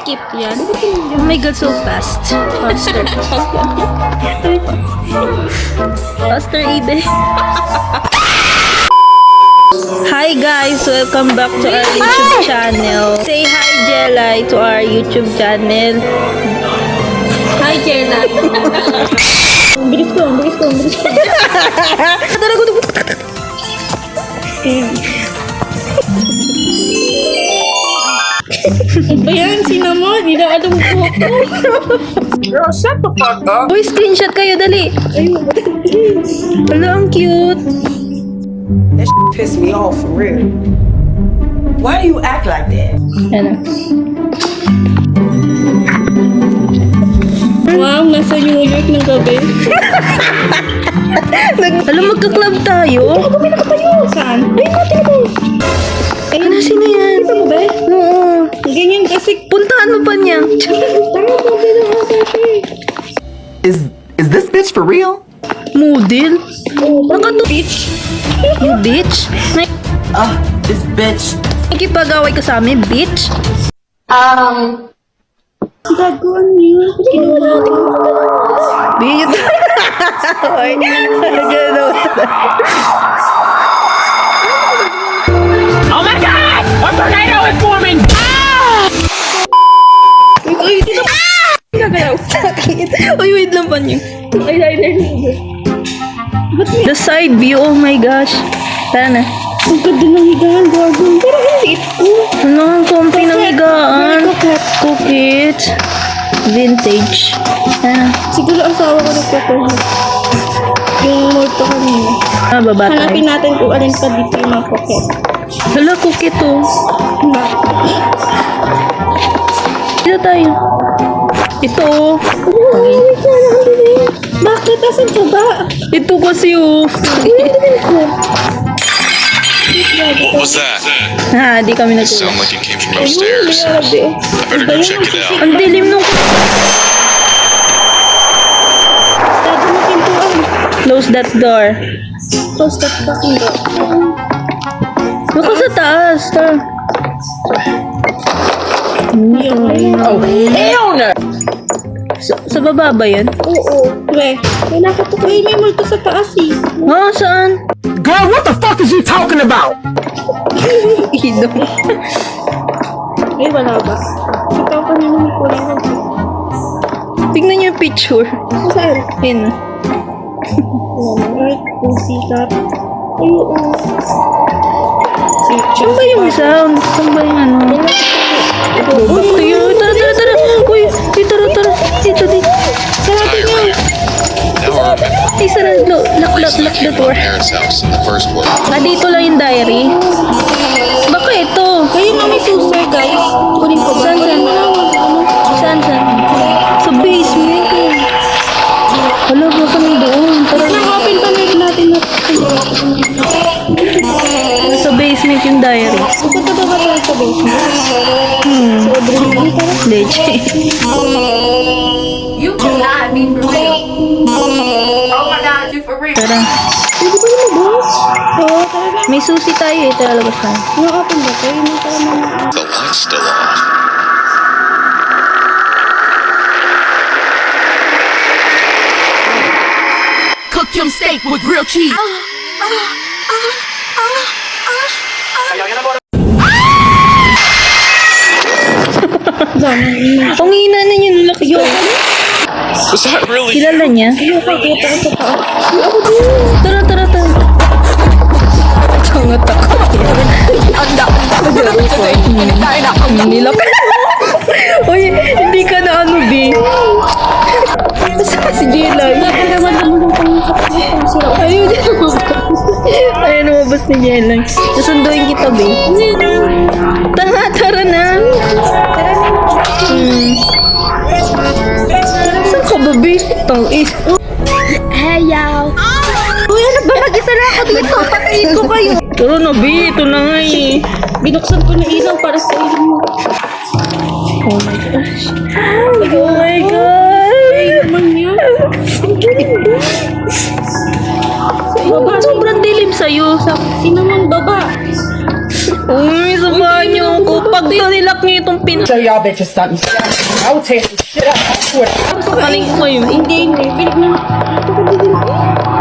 skip yan. Oh my god, so fast. Faster. Faster, Ide. Hi guys, welcome back to our YouTube channel. Say hi, Jelay, to our YouTube channel. Hi, Jelay. Bilis ko. Ba yan? Sino mo? Hindi na alam ko. Girl, shut the fuck up. Uy, screenshot kayo, dali. Hello, ang cute. That shit pissed me off for real. Why do you act like that? Ano? Wow, nasa New York ng gabi. Alam, magka-club tayo? Ako kami nakatayo. Saan? Ay, natin mo. Ayun na, sino yan? Ito mo ba? Oo. Ganyan kasi. Puntahan mo pa niya. Is this bitch for real? Model? Bitch. You bitch? This bitch. Nakipag-away ka sa amin, bitch? Gagawin niyo. Kinuha natin. Bitch. Ay, nagano. Oh my god! A tornado is forming! Uy, dito. Nagalaw. Sakit. Uy, wait lang pa niyo. Eyeliner. The side view, oh my gosh. Tara na. Ang ganda ng higaan, gagawin. Pero hindi ito. Ano ang comfy ng higaan? Cookit. Vintage. Tara na. Siguro asawa ko nagkakaroon. Yung morto kanina. Ah, baba tayo. Hanapin natin kung alin pa dito yung mga cookit. Hala, cookit to. Dito tayo. Ito. Bakit? Asan ka ba? Ito kasi What was that? Ha, di kami It sounded natulog. like it came from upstairs. I better go check it out. Ang dilim nung... Close that door. Close that fucking door. Baka sa taas. Tara. Oh, hell no! Sa baba ba yan? Oo. Pre, may nakatukoy may multo sa taas eh. Ah, saan? Girl, what the fuck is you talking about? Ido. Ay, wala ba? Ikaw pa naman ko lang. Tignan niyo yung picture. Saan? Yun. Alright, kung sikat. Ay, oo. Saan ba yung sound? Saan ba yung ano? Uy, tara. Uy, tara. Dito. Sarapin nyo. Now I remember. Ay, sarap. Lock the door. My parents' house in the first place. Dito lang yung diary. Baka ito. Kayo na may susi, guys. Kunin ko ba? Saan? Sa basement. Wala ba kami doon? Tara na. Open pa natin. Sa basement yung diary. Pupunta ba tayo sa basement? Sobrang legit. You cannot be for real. Oh my god, you for real. Tara. Pwede ba lumabas? Oo, tara. May susi tayo eh. Tara, labas tayo. Na-open ba tayo? The light's still off. Cook your steak with grilled cheese. Ang hina na yun. Laki yun. Was that really Kilala niya? Tara. Tangat ako. Nila pa. Uy, hindi ka na ano, B. Saan si Jelay? Ayun, lumabas ni Jelay. Susunduin kita, B. Tara na. Saan ka ba, B? Tangis. Hey, y'all. Uy, ano ba? Mag-isa na ako dito. Patayin ko kayo. Tara na, B. Ito na nga eh. Binuksan ko na ilaw para sa ilaw mo. Oh my gosh. Oh my God. Ay, naman yun. Baba, sobrang dilim sa'yo. Sino man baba? Uy, sabahan niyo ako. Pag nilak niyo itong pin... So y'all bitches stop me. I will tear this shit up. I swear. Sakaling ko kayo. Hindi. Bilik na.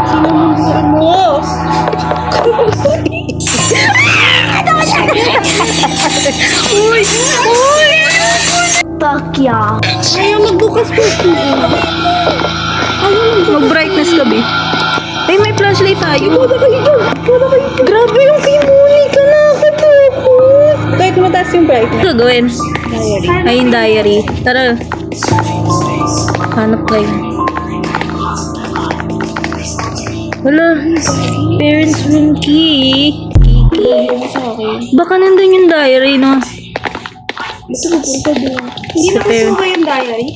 Sinamang mo. Uy! Uy! Ayaw magbukas po. Mag-brightness ka, be. Ay, may flashlight tayo. Grabe yung kay Monica, nakatakot. Kahit mataas yung brightness. Ano gagawin? Ay, yung diary. Tara. Hanap kayo. Wala. Parents room key. Baka nandun yung diary, no? Gusto ko punta doon. Hindi Sa nakakuha yung diary.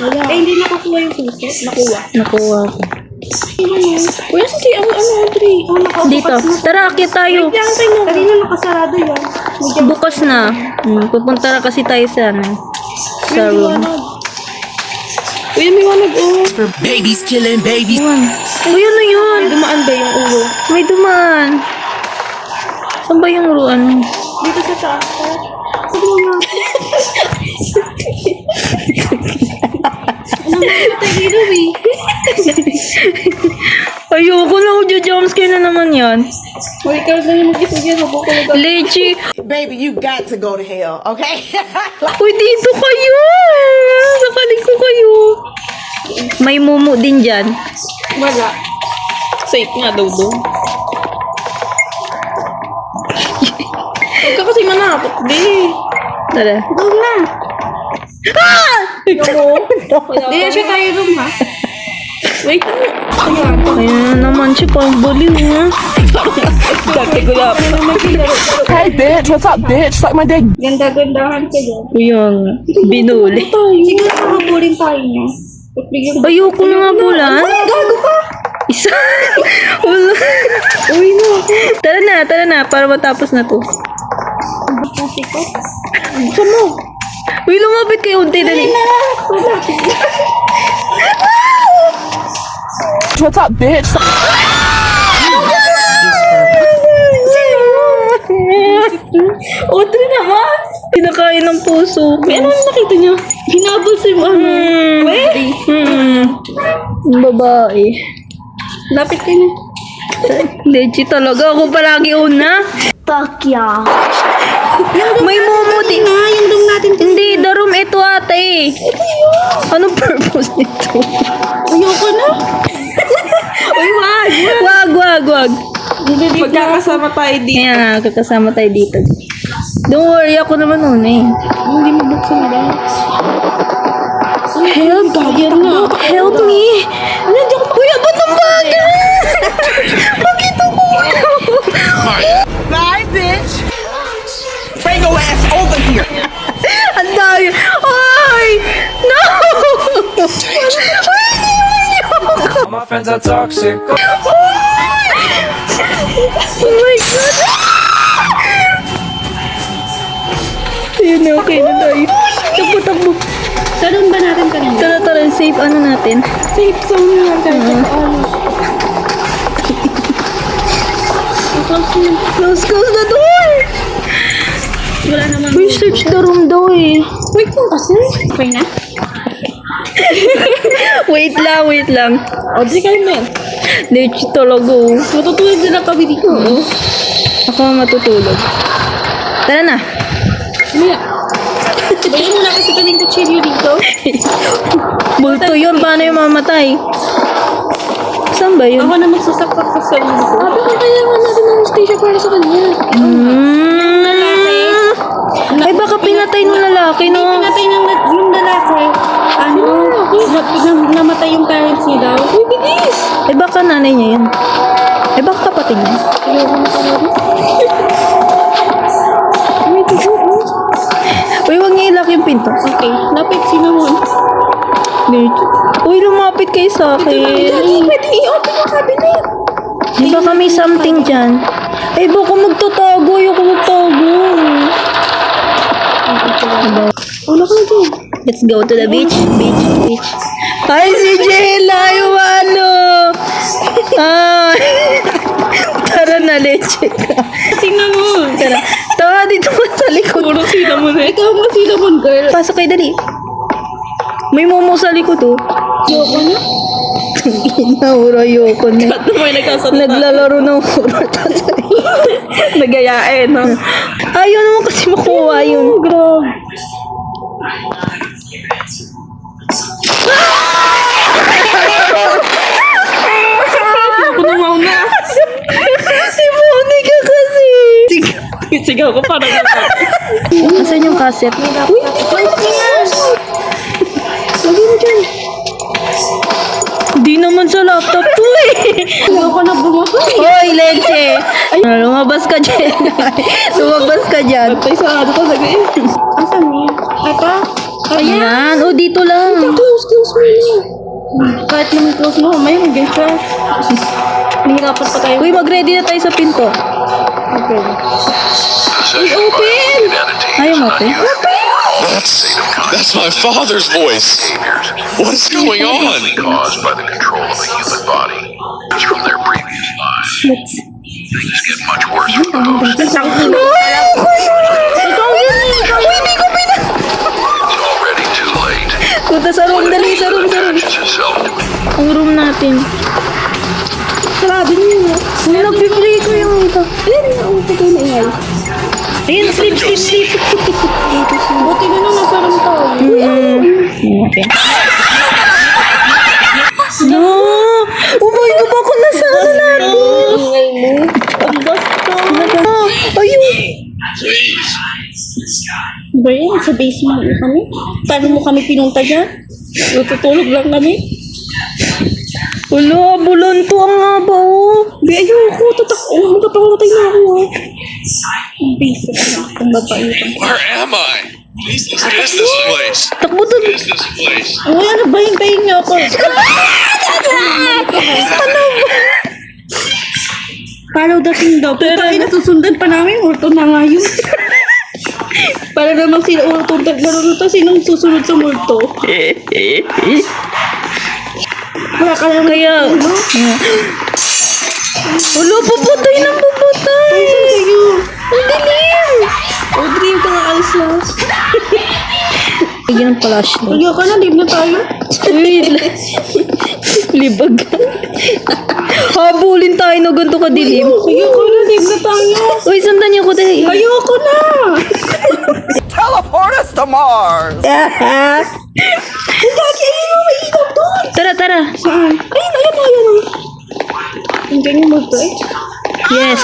Wala. Eh, hindi nakakuha yung suso. Nakuha. Nakuha ko. Kuya, si ano, Audrey? Oh, nakaupo Dito. Tara, akit tayo. Yan, tayo. Kanina nakasarado yan. Bukas na. Pupunta na kasi tayo sa, ano, sa room. Uy, may wanag, oh. Babies killing babies. Uy, ano yun? Dumaan ba yung ulo? May dumaan. Saan ba yung ruan? Dito sa taas. Sabi mo nga. Ano nga yung tagino, eh? Ayoko na, jumpscare na naman yan. Uy, ikaw na yung mag-isip yan. Huwag ko mag- Lechi. Baby, you got to go to hell, okay? Uy, dito kayo. Sakaling ko kayo. May mumu din dyan. Wala. Safe nga daw doon. Huwag ka kasi manapot, di. Tara. Doon na. Ah! Di na siya tayo doon, ha? Wait na. Ayan. Ayun na naman siya, pang baliw ha. Dati ko lang. Hey bitch, what's up bitch? Suck my dick. Ganda-gandahan ka dyan. Yung binuli. Siguro nakabulin tayo niya. Tapos bigyan mo. Ayoko na nga bulan. Gago ka! Isa. Wala. Uy, no. Tara na, para matapos na to. Kasi ko. Gusto mo? Uy, lumapit kayo unti, dali. What's up bitch? Audrey naman! Pinakain ng puso. May ano yung nakita niyo? Hinabol sa yung ano. Babae. Lapit ka na. Legit talaga. Ako palagi una. May momo din. Na, yung room natin. Hindi, the room ito ate. Anong purpose nito? Ayoko na. Uy, wag. Wag. Magkakasama tayo dito. Kaya nga, kakasama tayo dito. Don't worry, ako naman una eh. Hindi mo buksan ba? Help! Help me! Nandiyan ko. Uy, abot ang baga! Bakit ako? Bye, bitch. Bring your ass over here. Ang dami. Ay! No! My friends are toxic. Oh my God! Ayun, okay na tayo. Takbo. Saan ba natin kanina? Tara, safe ano natin. Safe zone na natin. Close the door! Wala naman. We search the room daw eh. Wait lang kasi. Okay na? Wait lang. Audrey, kayo na yan. Legit talaga oh. Matutulog din na kami dito. Ako matutulog. Tara na. Mia. Bayan mo na kasi kaming kutsilyo dito. Bulto yun. Paano yung mamatay? Saan ba yun? Ako na magsusaksak sa sarili ko. Bakit kaya natin ng station para sa kanya? Ay, baka pinatay ng lalaki, no? Pinatay ng yung lalaki. Ano? Namatay yung parents niya daw. Uy, bilis! Ay, baka nanay niya yun. Ay, baka kapatid niya. Ayoko na talaga. Uy, huwag niya ilak yung pinto. Okay, lapit cinnamon. Uy, lumapit kayo sa akin. Pwede i-open yung cabinet. Ay, baka may something dyan. Ay, baka magtatago. Ayoko magtago. Ulo ka na dyan. Let's go to the beach. Ay, si Jella, yung ano. Ay. Tara na, leche ka. Cinnamon. Tara. dito ka sa likod. Puro cinnamon eh. Ikaw ang cinnamon girl. Pasok kayo, dali. May momo sa likod, oh. Ayoko na. Inauro, ayoko na. Ba't naman nagkasalita? Naglalaro ng horror. Nagayain, no? Ayaw naman kasi makuha yun. Grabe. Ako na mauna. Si Monica kasi. Sigaw ko parang Asan yung cassette? Uy, Lagi mo dyan. di naman sa laptop to eh. Ayoko na bumabay. Hoy, Leche. Lumabas ka dyan. Lumabas ka dyan. Tay sa ano to, sagay. Asan niya? Ito? Ayan. O, dito lang. Close mo na. Kahit naman close mo, may mag-guess ka. Nahirapan pa tayo. Uy, mag-ready na tayo sa pinto. Okay. Open! Ayaw mo, open? That's my father's voice. What is going on? Caused by the control of the human body. It's from their previous lives. Things get much worse for the host. It's already too late. Punta sa room, dali, sa room, sa room. Attaches itself to it. Ang room natin. Sarado niyo. Uy, nag-play ko yung ito. Ayun, nauupo kayo na ingay. Ayun, sleep, sleep, sleep. Buti na lang nasa room tayo. Okay. No! Umay ko ba kung nasa ano natin? Ingay mo. Ang basta. Ayun! Ba yan? Sa basement mo kami? Paano mo kami pinunta dyan? Natutulog lang kami? Wala, bulanto ang nga ba, oh. Di, ayoko. Magpapamatay na ako. Ang basic na. Ang babaitan. Where am I? What is this place? Takbo to. What is this place? Uy, ano ba? Hintayin niyo ako. Follow the kingdom. Puta, ay nasusundan pa namin. Multo na nga yun. Para namang sila ulto. Laro to, sinong susunod sa multo? Wala ka naman. Kaya, wala, puputay ng puputay. Ang dilim. O, dream ka nga alis na. Bigyan ng flashlight. Ayaw ka na, leave na tayo. Uy, libag. Habulin tayo na ganito kadilim. Ayaw ka na, leave na tayo. Uy, sundan niyo ko dahil. Ayoko na. Teleport us to Mars. Dati, ayun mo, may ilaw doon. Tara, tara. Saan? Ayun. Nandiyan yung multo eh. Yes.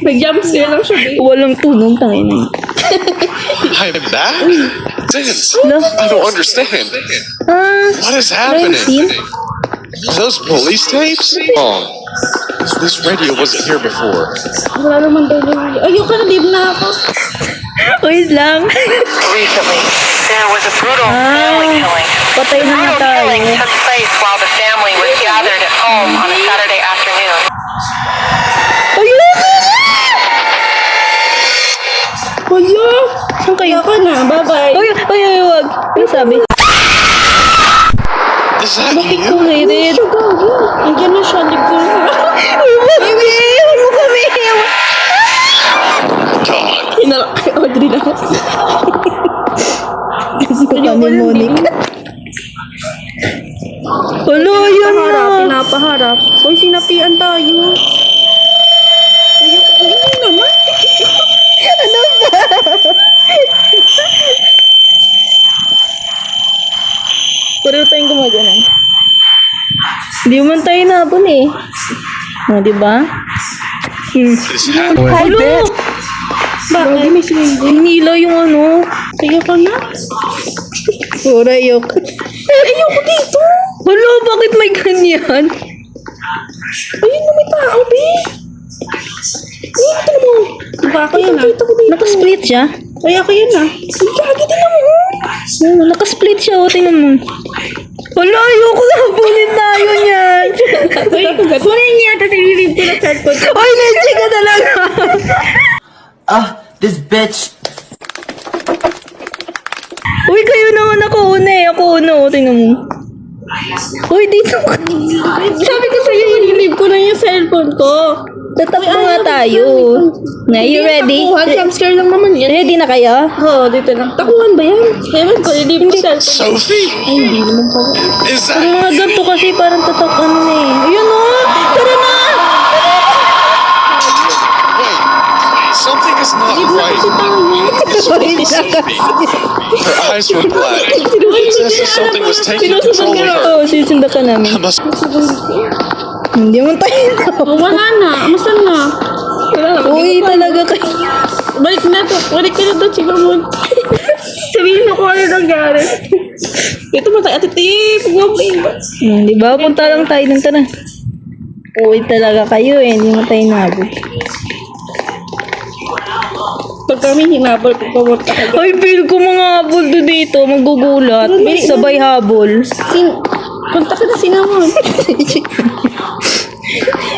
Nag-jump scare lang siya, babe. Walang tunog, tangin na. I'm back? Dance. Hello? I don't understand. What is happening? Francine? Are those police tapes? Oh, this radio wasn't here before. Wala naman daw yung... Ayoko na, leave na ako. Wait lang. Recently, there was a brutal family killing. Patay na nga Brutal tayo. killing took place while the family was gathered at home on a Saturday afternoon. Ayun! Kuya! Saan kayo? Ayoko na, bye-bye. Ay, wag. Ano sabi? Is that Bakit you? kumirit? Nandiyan na siya, leave ko na. Huwag mo kami! God. Hinalak kay Audrey na. Kasi ko kami Monica. Wala, yun na. Pinapaharap. Uy, sinapian tayo. Ayoko naman. Ano ba? Pareho tayong gumaganan. Hindi man tayo nabon eh. O, diba? This happened. Hello! Bakit? May swing. Hinila yung ano. Ayoko na. Pura ayoko. Ayoko dito. Hala, bakit may ganyan? Ayun na may tao, be. Ito mo. Diba ako yan ah? Nakasplit siya? Kaya ako yan ah. Ang gagi din mo. Oo, nakasplit siya. O, tingnan mo. Hala, ayoko na. Bulin tayo niyan. Uy, kunin niya. Tapos ililip ko na cellphone ko. Ay, Leche ka talaga. This bitch. Uy, kayo naman ako una eh. Ako una. O, tingnan mo. Uy, dito ka. Sabi ko sa'yo, ililip ko na yung cellphone ko. Tatakbo nga tayo. Na, you ready? Jump scare lang naman yan. Ready na kayo? Oo, dito lang. Takuhan ba yan? Ewan ko, hindi mo siya. Sophie? Hindi naman pala. Is Ang that mga ganito kasi parang tatakan na eh. Ayun o! Tara na! wait? Something is not right. Sophie. Her eyes were black. It's as if something was taking control of her. Oo, sisinda ka namin. I must Hindi mo tayo na. Oh, wala na. Amasal na. Uy, talaga kayo. Balik na to. Balik ka na to, chika mo. Sabihin mo kung ano nangyari. Ito mo tayo, atitip. Di ba? Punta lang tayo dun. Tara. Uy, talaga kayo eh. Hindi mo tayo nabot. Pag kami hinabol, pupunta ka. Ay, feel ko mga habol doon dito. Magugulat. Sabay habol. Punta ka na sinamon.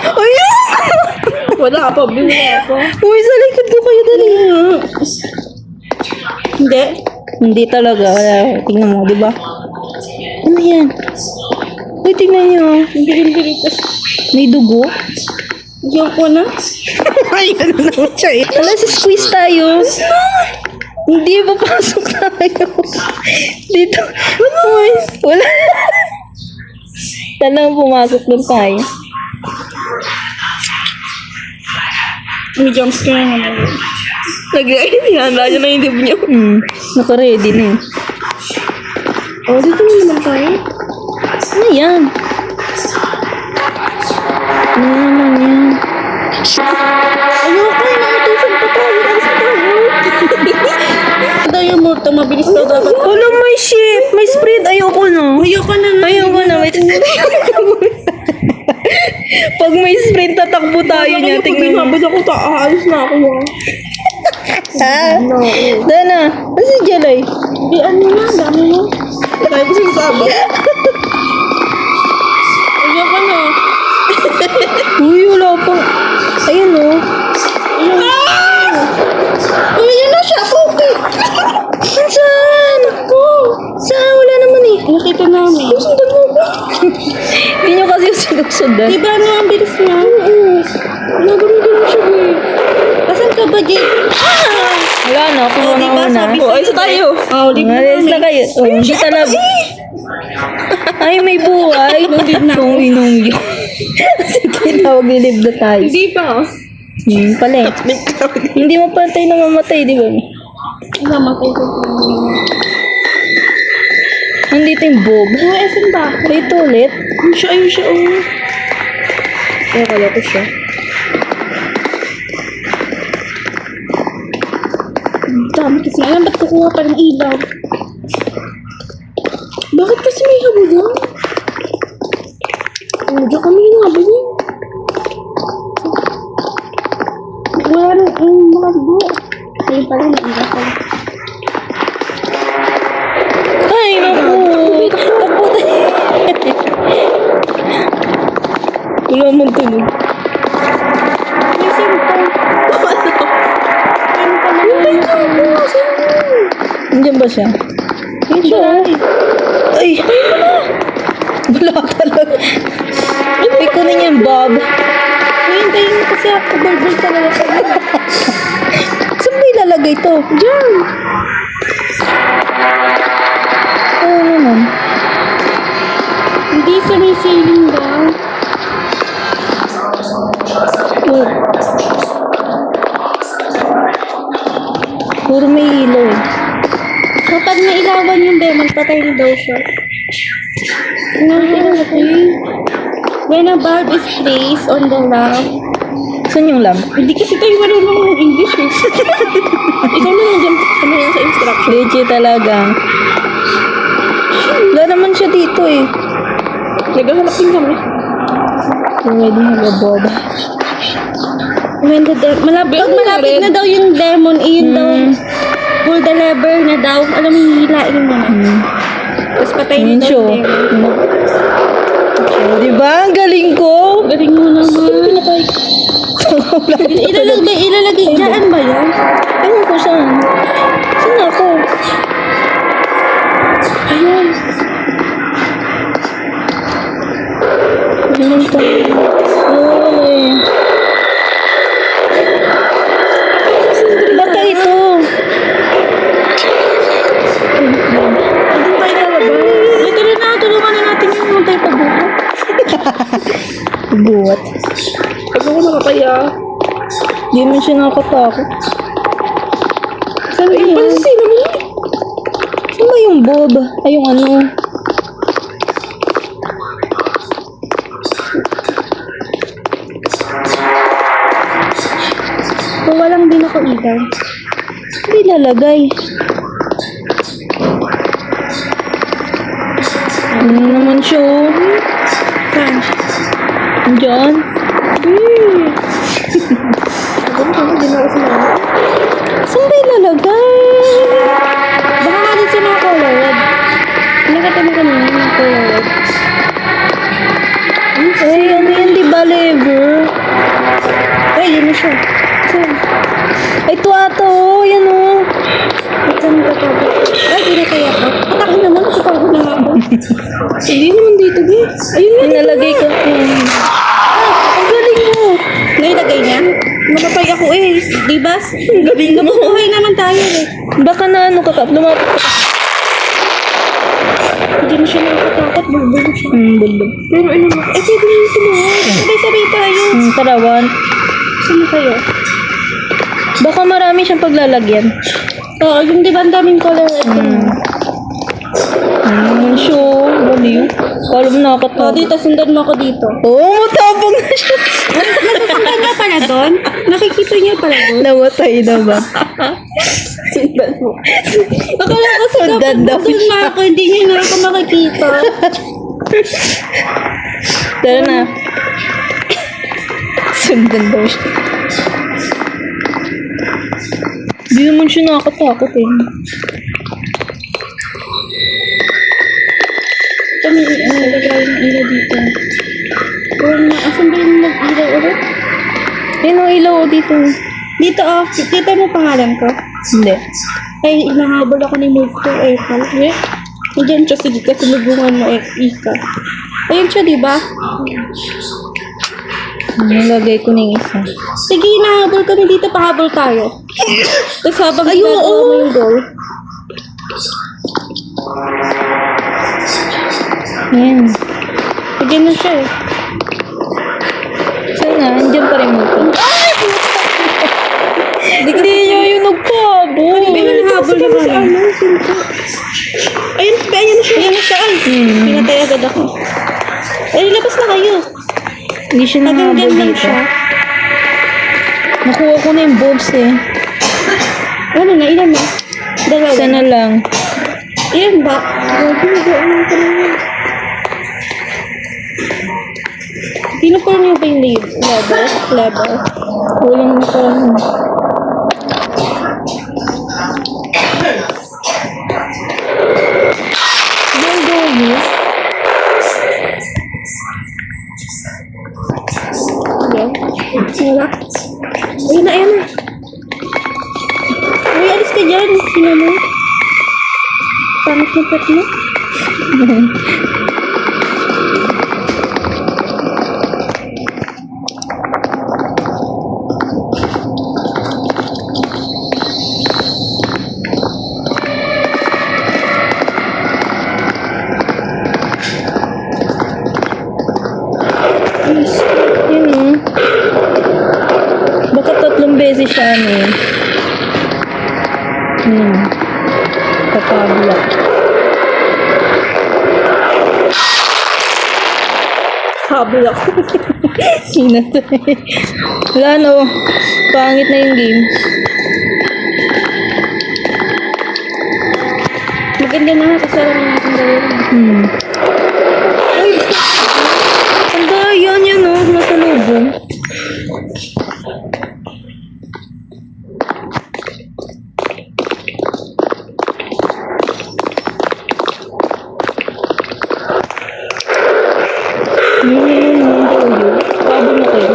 Ay! Wala ka pa, bumili ako. Uy, sa likod ko kayo dali. Hindi. Hindi talaga. Wala. Tingnan mo, di ba? Ano yan? Uy, tingnan nyo. Bilis. May dugo. Diyan ko na. Ayan na naman siya eh. Wala, squeeze tayo. Hindi, papasok tayo. Dito. Uy, wala. Talagang pumasok doon tayo. May jump scare naman. Handa niya na yung dib niyo. Naka-ready na eh. Oh, dito na naman tayo. Ano yan? Ano naman yan? Ayoko, nakatusan pa tayo. Alis na tayo. Daw yung multo, mabilis daw dapat. Wala, may ship. May spread. Ayoko na. Ayoko na nga. Ayoko na. Wait. Pag may sprint, tatakbo tayo niya. Tingnan mo. Pag ako aalis na ako. Ha? Dana. Ano si Jelay? Di ano na, dami mo. Tayo ko sinasabi. Ayoko na. Uy, wala pang... Ayun o. Uy, yun na siya. Okay. Saan? Saan? Wala naman eh. Nakita namin. Sundan mo ba? Hindi nyo kasi yung sinusundan. Diba na ang bilis niya? Oo. Nagano siya eh. Asan ka ba, Jake? Wala na. Kung ano Diba na. sabi Oh, sa'yo tayo. Oh, di ba Alis na kayo. Oh, hindi talaga. Ay, may buhay. Nung inong yun. Sige, tawag nilib na tayo. Hindi pa. Pala eh. Hindi mo pa tayo namamatay, di ba? Namatay ko. Nandito yung Bob. Uy, asan ba? Rito ulit. Ayun siya. Kaya kala ko siya. Dami kasi. Alam, ba't kukuha pa ng ilaw? Bakit kasi may habol yan? Oh, diyan kami hinabol yan. Wala na ang mga buo. Ayun pala, nailaw pala. Ay, naku. Takbo tayo. Wala mong tunog. May simple. Nandiyan ba siya? Ayun siya. Ay, wala talaga. Ay, kunin yung Bob. Hintayin mo kasi ako. Balbal talaga sa iyo. Saan ba ilalagay to? Diyan. Oo naman. Hindi sa may ceiling daw. Oh. Puro may ilaw eh. Kapag nailawan yung demon, patay na daw siya. When a bulb is placed on the lamp, Saan yung lamp? hindi kasi tayo marunong ng English eh. Ikaw na nandiyan kami yan sa instruction. Legit talaga. Wala naman siya dito eh. Naghahanap din kami. Pwede mag-Bob. When the malapit na daw yung demon, yun daw. Pull the lever na daw. Alam mo, hihilain mo na. Tapos patay na Yun daw siya. yung demon. Diba? Ang galing ko. Galing mo naman. Ilalagay dyan ba yan? Ewan ko saan. Saan ako? Ayan. Ganun ka. Oo, wala eh. What? Pag ako nakakaya. Di man siya nakakatakot. Saan ba Ayun yan? pala si Sino mo. Saan ba yung Bob? Ay, yung ano? Kung walang din ako either. Hindi lalagay. Ano naman siya? Oh? Saan? Diyan. Hindi na ako sumama. Saan ba ilalagay? Baka nga din siya mga color red. Nakita mo kanina yung color red. Ay, ano yan? Di ba lever? Ay, yun na siya. Saan? Ay, ito ato. Oh. Yan oh. Ba't saan nagtatabi? Ay, di na kaya ka. Pataki naman, kasi pag na ako. Hindi naman dito, be. Ayun nga. Nalagay ko. Ang galing mo! Nailagay niya? Makapay ako eh. Di ba? Ang galing mo. Nabubuhay naman tayo eh. Baka na ano ka ka. Lumapit ka. Hindi mo siya nakakatakot. Bulbul siya. Bulbul. Pero ano mo? Eh, pwede mo yung tumuhan. Sabay-sabay tayo. Tarawan. Saan kayo? Baka marami siyang paglalagyan. Oo, yung di ba ang daming color red yun? Ano naman siya? Baliw. Kala mo Oo, nakakatakot. dito. Sundan mo ako dito. Oo, matabang na siya. Sundan niya pala doon? Nakikita niya pala doon? Namatay na ba? Sundan mo. Akala ko sa Sundan dapat daw doon na ako. Hindi niya na ako makikita. Tara na. Sundan daw siya. Di naman siya nakakatakot eh. Ito may nalagay ng ilaw dito. Pero asan ba yung nag-ilaw ulit? Ayun ang ilaw dito. Dito oh. Kita mo pangalan ko? Hindi. Ay, inahabol ako ni Move ko, Ethel. Eh, nandiyan siya, sige, kasalubungan mo, Ika. Ayun siya, diba? Nilagay ko na yung isa. Sige, inahabol kami dito, pahabol tayo. Tapos habang ginagawa mo yung goal. Ayan. Nandiyan na siya eh. Sana, andyan pa rin mo ito. Hindi niya yung nagpahabol. Ay, nahabol na kami. Ayun, ayan na siya. Ayan na siya, ay. Pinatay agad ako. Ay, labas na kayo. Hindi siya Hanggang nanghabol dyan lang dito. siya. Nakuha ko na yung bulbs eh. Ano na, ilan na? Dalawa. Isa na lang. Ilan ba? Pinupur niyo ba yung level? Kulang na parang. Don't go here. Wala. Ayun na, ayun na. Uy, alis ka dyan. Sino mo? Pangit na pet mo. Yun oh. Baka 3 beses siya ano eh. Kapabla. Habol ako. Hinatay. Wala no. Pangit na yung game. Maganda na nga kasi alam natin gawin. Ay! Ang dayan yan oh. Nasa lubong. Pabol na kayo.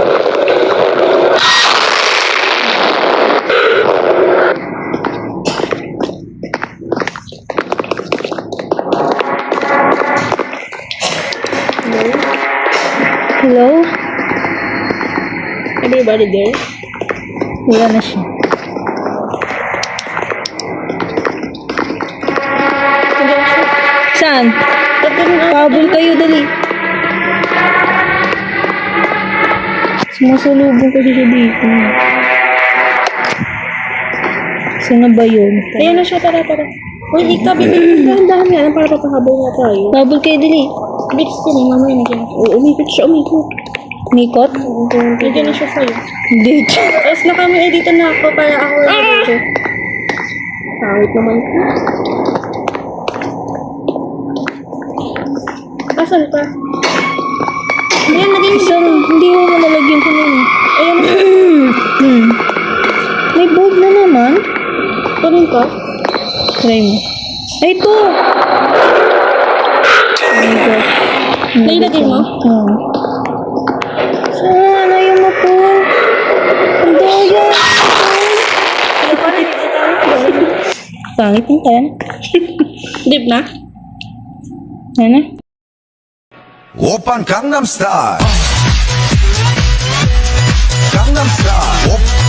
Hello? Everybody there? Wala na siya. Saan? Pabol kayo, dali. Masalubong ko dito dito. Saan na ba yun? Ayan na siya, tara. Uy, ikaw, bibigyan ka. Ang dami yan, para papahabol na tayo. Habol kayo dili. Bilis din eh, mamaya na dyan. Oo, umikot siya, umikot. Umikot? Nandiyan na siya sa'yo. Hindi. Tapos na kami, dito na ako para ako na dito. Pawit naman ko. Asan ka? Ayan, naging Isang, hindi mo malalagyan ko na yun. Ayan na. May bulb na naman. Kunin ko. Try mo. Ay, ito! Nailagay mo? Saan? Ayaw mo po. Ang daya. Ay, paano dito tayo? Pangit ng tan. Dip na? Ano? Open Gangnam Style. Gangnam Style.